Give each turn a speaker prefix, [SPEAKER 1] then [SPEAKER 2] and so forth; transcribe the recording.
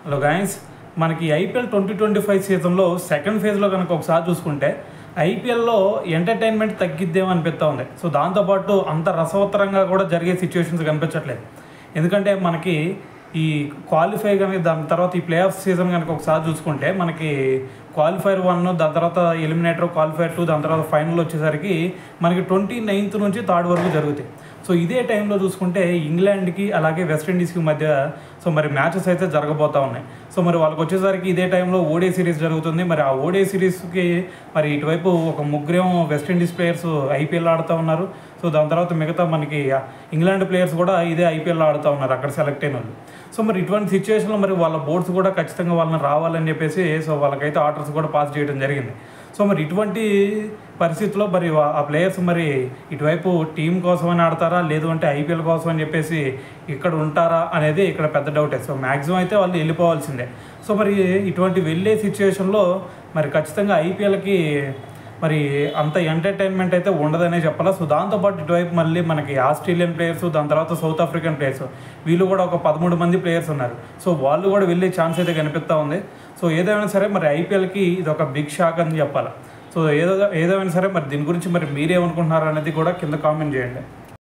[SPEAKER 1] Hello guys, మనకి IPL 2025 సీజన్లో second ఫేజ్లో కనుక ఒకసారి చూసుకుంటే ఐపీఎల్లో ఎంటర్టైన్మెంట్ తగ్గిద్దేమో అనిపిస్తూ ఉంది. సో దాంతోపాటు అంత రసవత్తరంగా కూడా జరిగే సిచ్యువేషన్స్ కనిపించట్లేదు. ఎందుకంటే మనకి ఈ క్వాలిఫై కనుక దాని తర్వాత ఈ ప్లే ఆఫ్ సీజన్ కనుక ఒకసారి చూసుకుంటే మనకి క్వాలిఫైర్ 1, దాని తర్వాత ఎలిమినేటర్, క్వాలిఫైర్ 2, దాని తర్వాత ఫైనల్ వచ్చేసరికి మనకి 29th నుంచి 3rd వరకు జరుగుతాయి. సో ఇదే టైంలో చూసుకుంటే ఇంగ్లాండ్కి అలాగే వెస్టిండీస్కి మధ్య సో మరి మ్యాచెస్ అయితే జరగబోతూ ఉన్నాయి. సో మరి వాళ్ళకి వచ్చేసరికి ఇదే టైంలో ఓడే సిరీస్ జరుగుతుంది. మరి ఆ ఓడే సిరీస్కి మరి ఇటువైపు ఒక ముగ్గురేమో వెస్టిండీస్ ప్లేయర్స్ ఐపీఎల్ ఆడుతూ ఉన్నారు. సో దాని తర్వాత మిగతా మనకి ఇంగ్లాండ్ ప్లేయర్స్ కూడా ఇదే ఐపీఎల్ ఆడుతూ ఉన్నారు అక్కడ సెలెక్ట్ అయిన వాళ్ళు. సో మరి ఇటువంటి సిచ్యువేషన్లో మరి వాళ్ళ బోర్డ్స్ కూడా ఖచ్చితంగా వాళ్ళని రావాలని చెప్పేసి సో వాళ్ళకైతే ఆర్డర్స్ కూడా పాస్ చేయడం జరిగింది. సో మరి ఇటువంటి పరిస్థితుల్లో మరి ఆ ప్లేయర్స్ మరి ఇటువైపు టీం కోసమని ఆడతారా, లేదు అంటే ఐపీఎల్ కోసం అని చెప్పేసి ఇక్కడ ఉంటారా అనేది ఇక్కడ పెద్ద డౌటే. సో మ్యాక్సిమం అయితే వాళ్ళు వెళ్ళిపోవాల్సిందే. సో మరి ఇటువంటి వెళ్ళే సిచ్యువేషన్లో మరి ఖచ్చితంగా ఐపీఎల్కి మరి అంత ఎంటర్టైన్మెంట్ అయితే ఉండదనే చెప్పాలి. సో దాంతోపాటు ఇటువైపు మళ్ళీ మనకి ఆస్ట్రేలియన్ ప్లేయర్స్, దాని తర్వాత సౌత్ ఆఫ్రికన్ ప్లేయర్స్, వీళ్ళు కూడా ఒక 13 మంది ప్లేయర్స్ ఉన్నారు. సో వాళ్ళు కూడా వెళ్ళే ఛాన్స్ అయితే కనిపిస్తూ ఉంది. సో ఏదైనా సరే మరి ఐపీఎల్కి ఇది ఒక బిగ్ షాక్ అని చెప్పాలి. సో ఏదైనా సరే మరి దీని గురించి మరి మీరేమనుకుంటున్నారు అనేది కూడా కింద కామెంట్ చేయండి.